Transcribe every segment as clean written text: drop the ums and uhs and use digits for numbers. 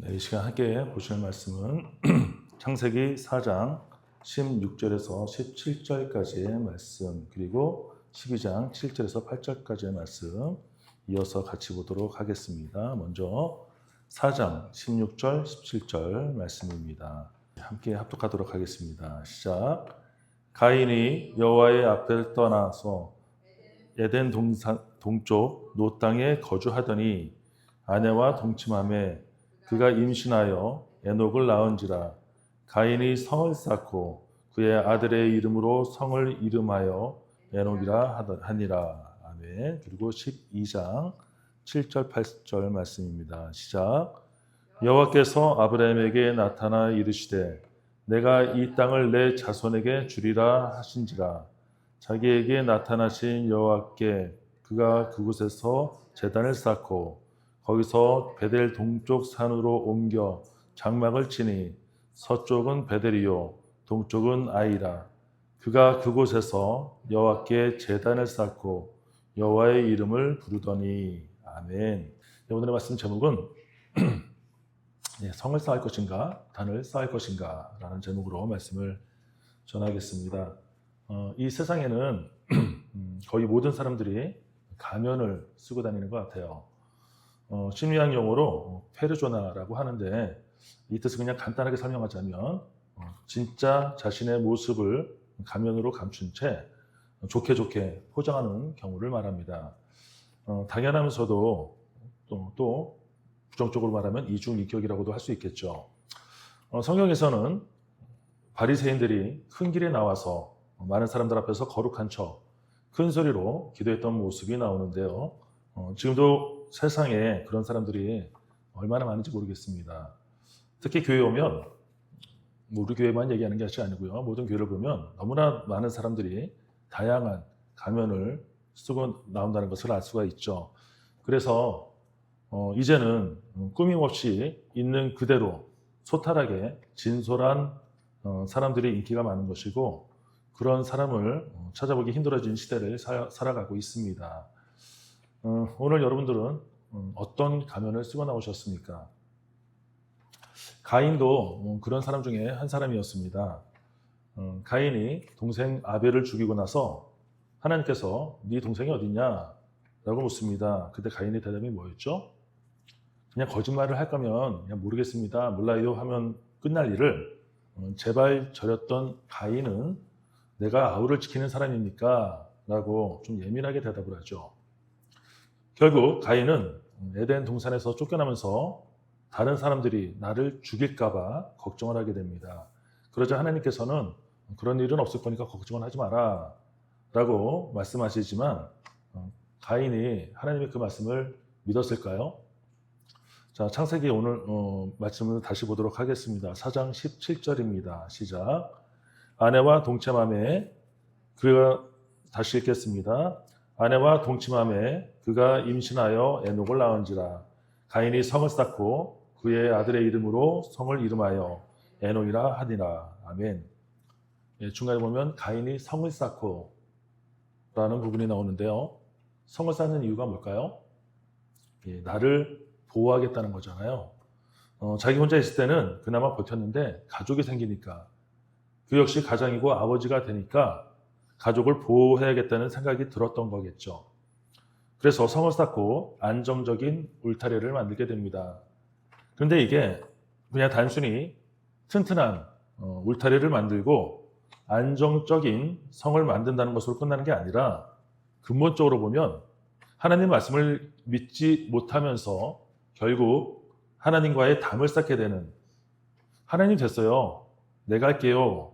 네, 이 시간 함께 보실 말씀은 창세기 4장 16절에서 17절까지의 말씀, 그리고 12장 7절에서 8절까지의 말씀 이어서 같이 보도록 하겠습니다. 먼저 4장 16절, 17절 말씀입니다. 함께 합독하도록 하겠습니다. 시작. 가인이 여호와의 앞을 떠나서 에덴 동쪽 노 땅에 거주하더니 아내와 동침하매 그가 임신하여 에녹을 낳은지라. 가인이 성을 쌓고 그의 아들의 이름으로 성을 이름하여 에녹이라 하니라. 아멘. 그리고 12장 7절 8절 말씀입니다. 시작. 여호와께서 아브라함에게 나타나 이르시되 내가 이 땅을 내 자손에게 주리라 하신지라. 자기에게 나타나신 여호와께 그가 그곳에서 제단을 쌓고 거기서 베델 동쪽 산으로 옮겨 장막을 치니 서쪽은 베델이요 동쪽은 아이라. 그가 그곳에서 여호와께 제단을 쌓고 여호와의 이름을 부르더니. 아멘. 오늘의 말씀 제목은 성을 쌓을 것인가 단을 쌓을 것인가 라는 제목으로 말씀을 전하겠습니다. 이 세상에는 거의 모든 사람들이 가면을 쓰고 다니는 것 같아요. 심리학 용어로 페르소나라고 하는데 이 뜻을 그냥 간단하게 설명하자면 진짜 자신의 모습을 가면으로 감춘 채 좋게 포장하는 경우를 말합니다. 당연하면서도 또 부정적으로 말하면 이중인격이라고도 할 수 있겠죠. 성경에서는 바리새인들이 큰 길에 나와서 많은 사람들 앞에서 거룩한 척 큰 소리로 기도했던 모습이 나오는데요. 지금도 세상에 그런 사람들이 얼마나 많은지 모르겠습니다. 특히 교회에 오면 우리 교회만 얘기하는 것이 아니고요. 모든 교회를 보면 너무나 많은 사람들이 다양한 가면을 쓰고 나온다는 것을 알 수가 있죠. 그래서 이제는 꾸밈없이 있는 그대로 소탈하게 진솔한 사람들이 인기가 많은 것이고, 그런 사람을 찾아보기 힘들어진 시대를 살아가고 있습니다. 오늘 여러분들은 어떤 가면을 쓰고 나오셨습니까? 가인도 그런 사람 중에 한 사람이었습니다. 가인이 동생 아벨을 죽이고 나서 하나님께서 네 동생이 어딨냐? 라고 묻습니다. 그때 가인의 대답이 뭐였죠? 그냥 거짓말을 할 거면 그냥 모르겠습니다, 몰라요 하면 끝날 일을 제발 저렸던 가인은 내가 아우를 지키는 사람입니까? 라고 좀 예민하게 대답을 하죠. 결국 가인은 에덴 동산에서 쫓겨나면서 다른 사람들이 나를 죽일까 봐 걱정을 하게 됩니다. 그러자 하나님께서는 그런 일은 없을 거니까 걱정을 하지 마라 라고 말씀하시지만 가인이 하나님의 그 말씀을 믿었을까요? 자, 창세기 오늘 말씀을 다시 보도록 하겠습니다. 4장 17절입니다. 시작. 아내와 동침하매 그가, 다시 읽겠습니다. 아내와 동침하매 그가 임신하여 에녹을 낳은지라. 가인이 성을 쌓고 그의 아들의 이름으로 성을 이름하여 에녹이라 하니라. 아멘. 중간에 보면 가인이 성을 쌓고 라는 부분이 나오는데요. 성을 쌓는 이유가 뭘까요? 나를 보호하겠다는 거잖아요. 자기 혼자 있을 때는 그나마 버텼는데 가족이 생기니까, 그 역시 가장이고 아버지가 되니까 가족을 보호해야겠다는 생각이 들었던 거겠죠. 그래서 성을 쌓고 안정적인 울타리를 만들게 됩니다. 그런데 이게 그냥 단순히 튼튼한 울타리를 만들고 안정적인 성을 만든다는 것으로 끝나는 게 아니라, 근본적으로 보면 하나님 말씀을 믿지 못하면서 결국 하나님과의 담을 쌓게 되는, 하나님 됐어요, 내가 할게요,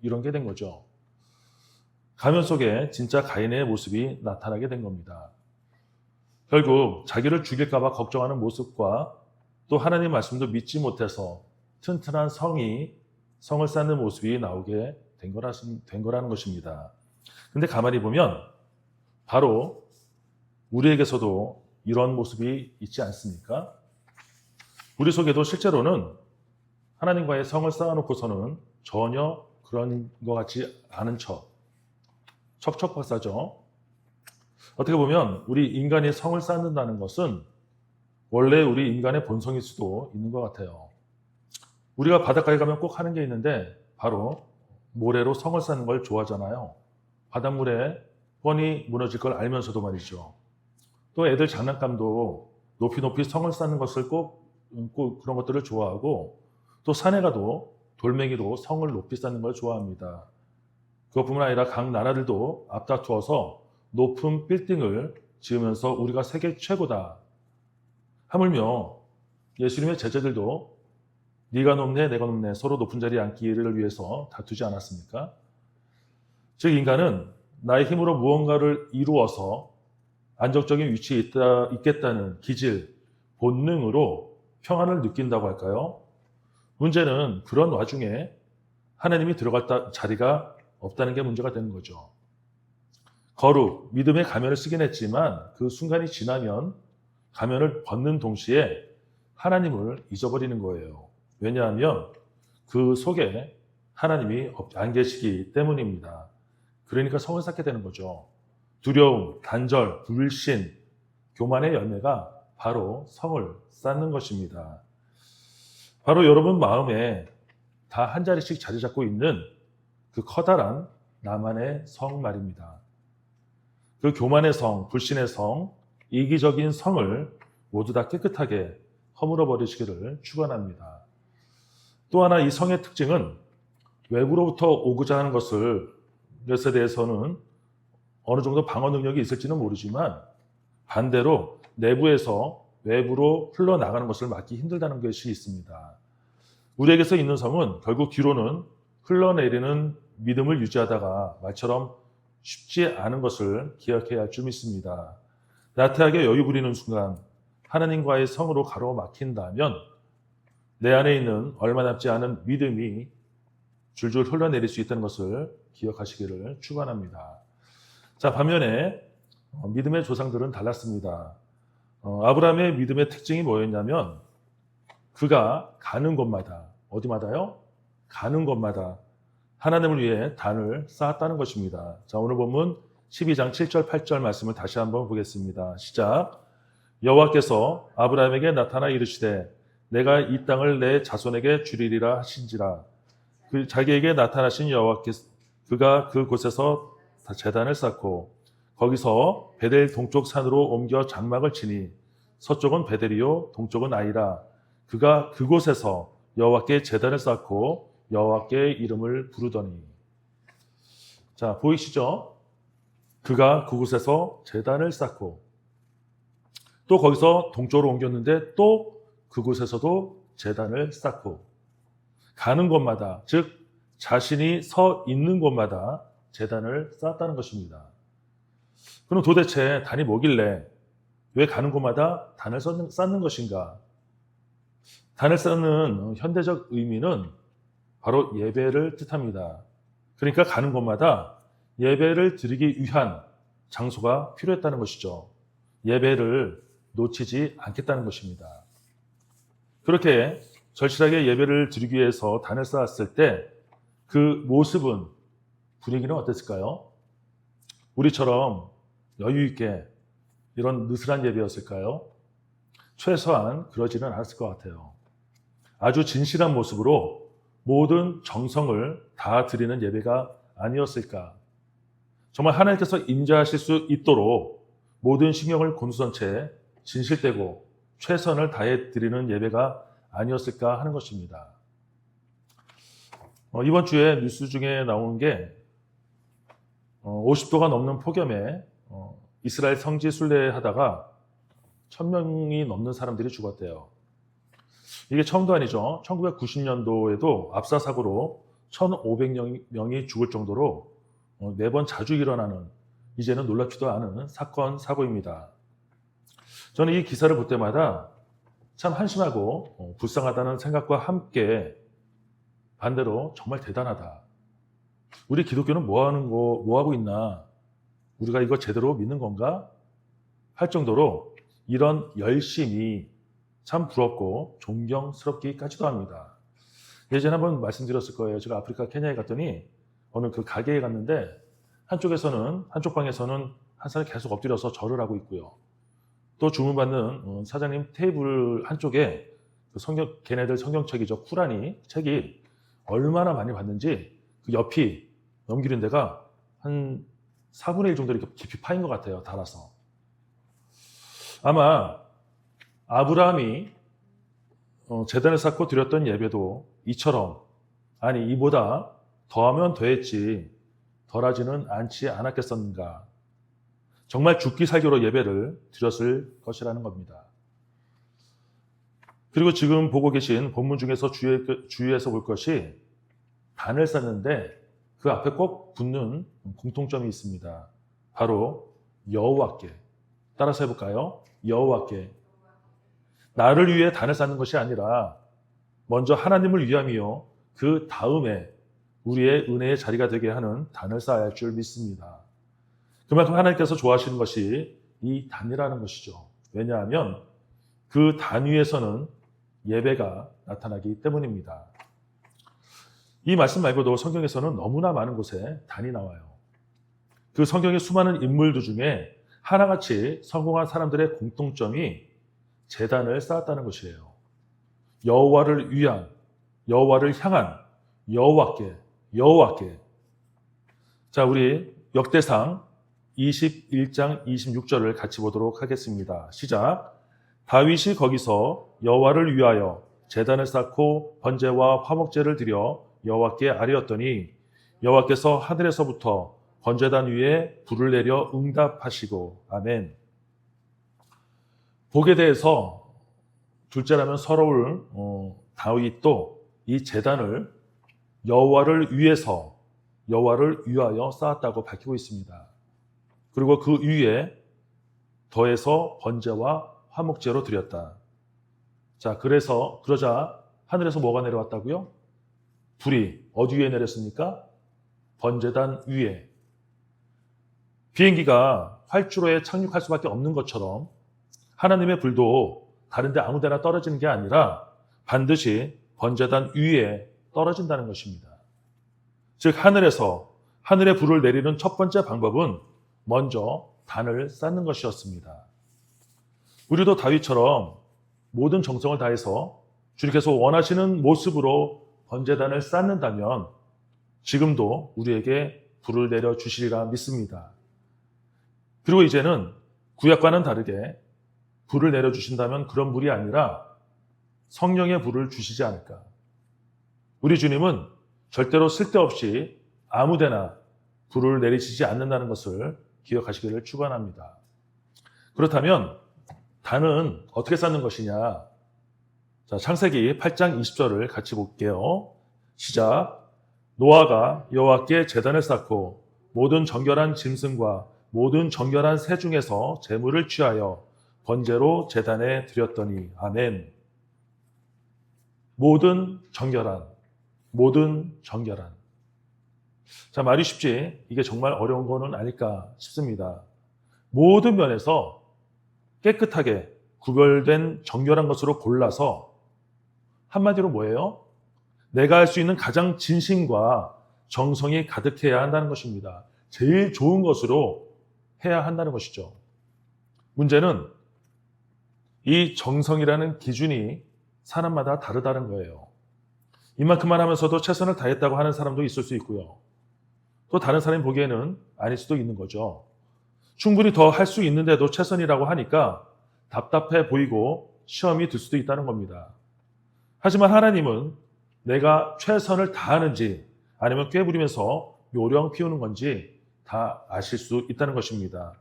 이런 게 된 거죠. 가면 속에 진짜 가인의 모습이 나타나게 된 겁니다. 결국 자기를 죽일까 봐 걱정하는 모습과 또 하나님 말씀도 믿지 못해서 튼튼한 성을 쌓는 모습이 나오게 된 거라는 것입니다. 근데 가만히 보면 바로 우리에게서도 이런 모습이 있지 않습니까? 우리 속에도 실제로는 하나님과의 성을 쌓아놓고서는 전혀 그런 것 같지 않은 척척박사죠. 어떻게 보면 우리 인간이 성을 쌓는다는 것은 원래 우리 인간의 본성일 수도 있는 것 같아요. 우리가 바닷가에 가면 꼭 하는 게 있는데 바로 모래로 성을 쌓는 걸 좋아하잖아요. 바닷물에 뻔히 무너질 걸 알면서도 말이죠. 또 애들 장난감도 높이 높이 성을 쌓는 것을 꼭 그런 것들을 좋아하고, 또 산에 가도 돌멩이로 성을 높이 쌓는 걸 좋아합니다. 그것뿐만 아니라 각 나라들도 앞다투어서 높은 빌딩을 지으면서 우리가 세계 최고다. 하물며 예수님의 제자들도 네가 높네 내가 높네 서로 높은 자리에 앉기를 위해서 다투지 않았습니까? 즉 인간은 나의 힘으로 무언가를 이루어서 안정적인 위치에 있겠다는 기질, 본능으로 평안을 느낀다고 할까요? 문제는 그런 와중에 하나님이 들어갈 자리가 없다는 게 문제가 되는 거죠. 거룩, 믿음의 가면을 쓰긴 했지만 그 순간이 지나면 가면을 벗는 동시에 하나님을 잊어버리는 거예요. 왜냐하면 그 속에 하나님이 안 계시기 때문입니다. 그러니까 성을 쌓게 되는 거죠. 두려움, 단절, 불신, 교만의 열매가 바로 성을 쌓는 것입니다. 바로 여러분 마음에 다 한 자리씩 자리 잡고 있는 그 커다란 나만의 성 말입니다. 그 교만의 성, 불신의 성, 이기적인 성을 모두 다 깨끗하게 허물어 버리시기를 축원합니다. 또 하나 이 성의 특징은 외부로부터 오고자 하는 것에 대해서는 어느 정도 방어 능력이 있을지는 모르지만 반대로 내부에서 외부로 흘러나가는 것을 막기 힘들다는 것이 있습니다. 우리에게서 있는 성은 결국 뒤로는 흘러내리는 믿음을 유지하다가 말처럼 쉽지 않은 것을 기억해야 할 줄 믿습니다. 나태하게 여유 부리는 순간 하나님과의 성으로 가로막힌다면 내 안에 있는 얼마 남지 않은 믿음이 줄줄 흘러내릴 수 있다는 것을 기억하시기를 축원합니다. 자, 반면에 믿음의 조상들은 달랐습니다. 아브라함의 믿음의 특징이 뭐였냐면 그가 가는 곳마다, 어디마다요? 가는 곳마다 하나님을 위해 단을 쌓았다는 것입니다. 자, 오늘 본문 12장 7절 8절 말씀을 다시 한번 보겠습니다. 시작. 여호와께서 아브라함에게 나타나 이르시되 내가 이 땅을 내 자손에게 주리리라 하신지라. 자기에게 나타나신 여호와께서 그가 그곳에서 제단을 쌓고 거기서 베델 동쪽 산으로 옮겨 장막을 치니 서쪽은 베델이요 동쪽은 아이라. 그가 그곳에서 여호와께 제단을 쌓고 여호와께 이름을 부르더니. 자, 보이시죠? 그가 그곳에서 제단을 쌓고 또 거기서 동쪽으로 옮겼는데 또 그곳에서도 제단을 쌓고 가는 곳마다, 즉 자신이 서 있는 곳마다 제단을 쌓았다는 것입니다. 그럼 도대체 단이 뭐길래 왜 가는 곳마다 단을 쌓는 것인가? 단을 쌓는 현대적 의미는 바로 예배를 뜻합니다. 그러니까 가는 곳마다 예배를 드리기 위한 장소가 필요했다는 것이죠. 예배를 놓치지 않겠다는 것입니다. 그렇게 절실하게 예배를 드리기 위해서 단을 쌓았을 때 그 모습은, 분위기는 어땠을까요? 우리처럼 여유 있게 이런 느슨한 예배였을까요? 최소한 그러지는 않았을 것 같아요. 아주 진실한 모습으로 모든 정성을 다 드리는 예배가 아니었을까. 정말 하나님께서 임재하실 수 있도록 모든 신경을 곤두선 채 진실되고 최선을 다해 드리는 예배가 아니었을까 하는 것입니다. 이번 주에 뉴스 중에 나온 게 50도가 넘는 폭염에 이스라엘 성지 순례하다가 1000명이 넘는 사람들이 죽었대요. 이게 처음도 아니죠. 1990년도에도 압사 사고로 1500명이 죽을 정도로 매번 자주 일어나는, 이제는 놀랍지도 않은 사건, 사고입니다. 저는 이 기사를 볼 때마다 참 한심하고 불쌍하다는 생각과 함께 반대로 정말 대단하다. 우리 기독교는 뭐 하고 있나? 우리가 이거 제대로 믿는 건가? 할 정도로 이런 열심이 참 부럽고 존경스럽기까지도 합니다. 예전에 한번 말씀드렸을 거예요. 제가 아프리카 케냐에 갔더니 어느 그 가게에 갔는데 한쪽 방에서는 한 사람이 계속 엎드려서 절을 하고 있고요. 또 주문받는 사장님 테이블 한쪽에 걔네들 성경책이죠. 쿠라니 책이 얼마나 많이 받는지 그 옆이 넘기는 데가 한 4분의 1 정도 이렇게 깊이 파인 것 같아요. 달아서. 아마 아브라함이 제단을 쌓고 드렸던 예배도 이처럼, 아니 이보다 더하면 더했지 덜하지는 않지 않았겠었는가. 정말 죽기 살기로 예배를 드렸을 것이라는 겁니다. 그리고 지금 보고 계신 본문 중에서 주의해서 볼 것이, 단을 쌓는데 그 앞에 꼭 붙는 공통점이 있습니다. 바로 여호와께. 따라서 해볼까요? 여호와께. 나를 위해 단을 쌓는 것이 아니라 먼저 하나님을 위함이요, 그 다음에 우리의 은혜의 자리가 되게 하는 단을 쌓아야 할 줄 믿습니다. 그만큼 하나님께서 좋아하시는 것이 이 단이라는 것이죠. 왜냐하면 그 단 위에서는 예배가 나타나기 때문입니다. 이 말씀 말고도 성경에서는 너무나 많은 곳에 단이 나와요. 그 성경의 수많은 인물들 중에 하나같이 성공한 사람들의 공통점이 제단을 쌓았다는 것이에요. 여호와를 위한, 여호와를 향한, 여호와께. 자, 우리 역대상 21장 26절을 같이 보도록 하겠습니다. 시작. 다윗이 거기서 여호와를 위하여 제단을 쌓고 번제와 화목제를 드려 여호와께 아뢰었더니 여호와께서 하늘에서부터 번제단 위에 불을 내려 응답하시고. 아멘. 복에 대해서 둘째라면 서러울 다윗도 이 제단을 여호와를 위해서, 여호와를 위하여 쌓았다고 밝히고 있습니다. 그리고 그 위에 더해서 번제와 화목제로 드렸다. 자, 그러자 하늘에서 뭐가 내려왔다고요? 불이 어디 위에 내렸습니까? 번제단 위에. 비행기가 활주로에 착륙할 수밖에 없는 것처럼 하나님의 불도 다른 데 아무 데나 떨어지는 게 아니라 반드시 번제단 위에 떨어진다는 것입니다. 즉 하늘의 불을 내리는 첫 번째 방법은 먼저 단을 쌓는 것이었습니다. 우리도 다윗처럼 모든 정성을 다해서 주님께서 원하시는 모습으로 번제단을 쌓는다면 지금도 우리에게 불을 내려주시리라 믿습니다. 그리고 이제는 구약과는 다르게 불을 내려주신다면 그런 불이 아니라 성령의 불을 주시지 않을까. 우리 주님은 절대로 쓸데없이 아무데나 불을 내리시지 않는다는 것을 기억하시기를 축원합니다. 그렇다면 단은 어떻게 쌓는 것이냐? 자, 창세기 8장 20절을 같이 볼게요. 시작. 노아가 여호와께 제단을 쌓고 모든 정결한 짐승과 모든 정결한 새 중에서 제물을 취하여 번제로 제단에 드렸더니. 아멘. 모든 정결한. 자, 말이 쉽지 이게 정말 어려운 거는 아닐까 싶습니다. 모든 면에서 깨끗하게 구별된 정결한 것으로 골라서, 한마디로 뭐예요? 내가 할 수 있는 가장 진심과 정성이 가득해야 한다는 것입니다. 제일 좋은 것으로 해야 한다는 것이죠. 문제는 이 정성이라는 기준이 사람마다 다르다는 거예요. 이만큼만 하면서도 최선을 다했다고 하는 사람도 있을 수 있고요. 또 다른 사람이 보기에는 아닐 수도 있는 거죠. 충분히 더 할 수 있는데도 최선이라고 하니까 답답해 보이고 시험이 들 수도 있다는 겁니다. 하지만 하나님은 내가 최선을 다하는지 아니면 꾀부리면서 요령 피우는 건지 다 아실 수 있다는 것입니다.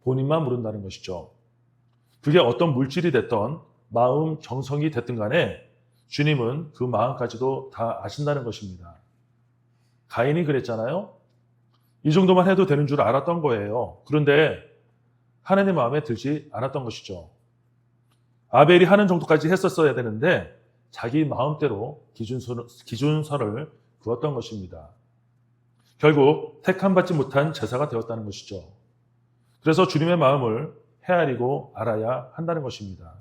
본인만 모른다는 것이죠. 그게 어떤 물질이 됐던 마음 정성이 됐든 간에 주님은 그 마음까지도 다 아신다는 것입니다. 가인이 그랬잖아요. 이 정도만 해도 되는 줄 알았던 거예요. 그런데 하나님 마음에 들지 않았던 것이죠. 아벨이 하는 정도까지 했었어야 되는데 자기 마음대로 기준선을 그었던 것입니다. 결국 택함받지 못한 제사가 되었다는 것이죠. 그래서 주님의 마음을 헤아리고 알아야 한다는 것입니다.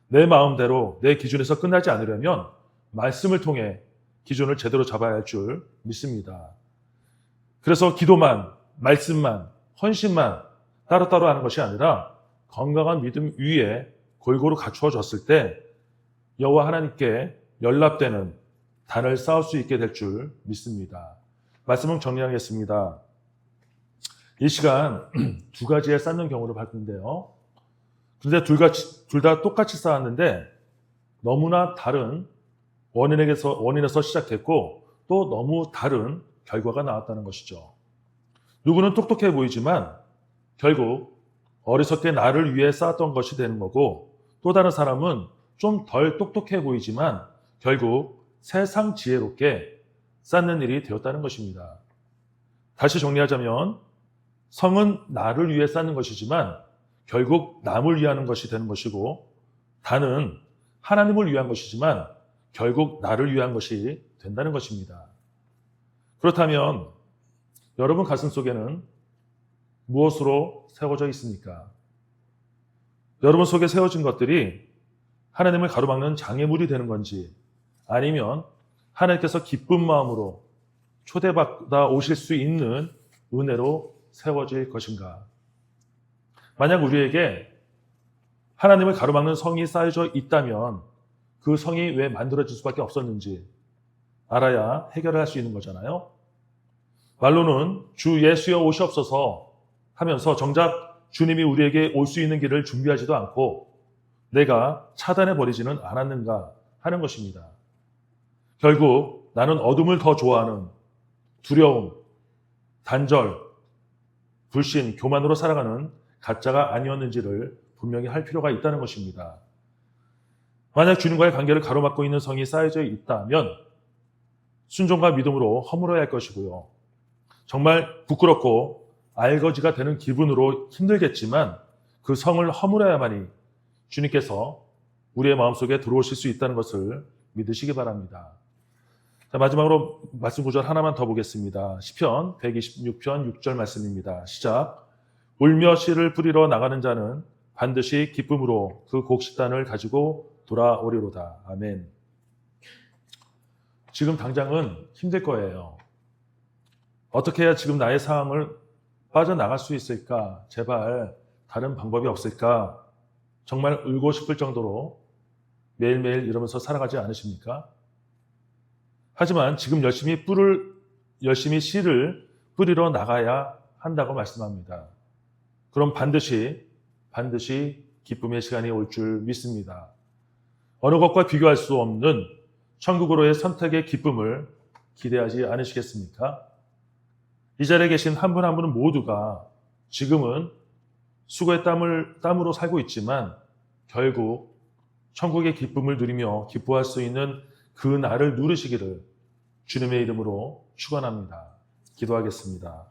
내 마음대로 내 기준에서 끝나지 않으려면 말씀을 통해 기준을 제대로 잡아야 할 줄 믿습니다. 그래서 기도만, 말씀만, 헌신만 따로따로 하는 것이 아니라 건강한 믿음 위에 골고루 갖추어졌을 때 여호와 하나님께 연합되는 단을 쌓을 수 있게 될 줄 믿습니다. 말씀을 정리하겠습니다. 이 시간 두 가지에 쌓는 경우를 봤는데요. 그런데 둘 다 똑같이 쌓았는데 너무나 다른 원인에서 시작했고 또 너무 다른 결과가 나왔다는 것이죠. 누구는 똑똑해 보이지만 결국 어리석게 나를 위해 쌓았던 것이 되는 거고, 또 다른 사람은 좀 덜 똑똑해 보이지만 결국 세상 지혜롭게 쌓는 일이 되었다는 것입니다. 다시 정리하자면 성은 나를 위해 쌓는 것이지만 결국 남을 위하는 것이 되는 것이고, 단은 하나님을 위한 것이지만 결국 나를 위한 것이 된다는 것입니다. 그렇다면 여러분 가슴 속에는 무엇으로 세워져 있습니까? 여러분 속에 세워진 것들이 하나님을 가로막는 장애물이 되는 건지, 아니면 하나님께서 기쁜 마음으로 초대받아 오실 수 있는 은혜로 세워질 것인가? 만약 우리에게 하나님을 가로막는 성이 쌓여져 있다면 그 성이 왜 만들어질 수밖에 없었는지 알아야 해결을 할 수 있는 거잖아요. 말로는 주 예수여 오시옵소서 하면서 정작 주님이 우리에게 올 수 있는 길을 준비하지도 않고 내가 차단해버리지는 않았는가 하는 것입니다. 결국 나는 어둠을 더 좋아하는 두려움, 단절, 불신, 교만으로 살아가는 가짜가 아니었는지를 분명히 할 필요가 있다는 것입니다. 만약 주님과의 관계를 가로막고 있는 성이 쌓여져 있다면 순종과 믿음으로 허물어야 할 것이고요. 정말 부끄럽고 알거지가 되는 기분으로 힘들겠지만 그 성을 허물어야만이 주님께서 우리의 마음속에 들어오실 수 있다는 것을 믿으시기 바랍니다. 자, 마지막으로 말씀 구절 하나만 더 보겠습니다. 시편 126편 6절 말씀입니다. 시작. 울며 씨를 뿌리러 나가는 자는 반드시 기쁨으로 그 곡식단을 가지고 돌아오리로다. 아멘. 지금 당장은 힘들 거예요. 어떻게 해야 지금 나의 상황을 빠져나갈 수 있을까? 제발 다른 방법이 없을까? 정말 울고 싶을 정도로 매일매일 이러면서 살아가지 않으십니까? 하지만 지금 열심히 씨를 뿌리러 나가야 한다고 말씀합니다. 그럼 반드시 기쁨의 시간이 올 줄 믿습니다. 어느 것과 비교할 수 없는 천국으로의 선택의 기쁨을 기대하지 않으시겠습니까? 이 자리에 계신 한 분 한 분은 모두가 지금은 수고의 땀으로 살고 있지만 결국 천국의 기쁨을 누리며 기뻐할 수 있는 그 날을 누리시기를 주님의 이름으로 축원합니다. 기도하겠습니다.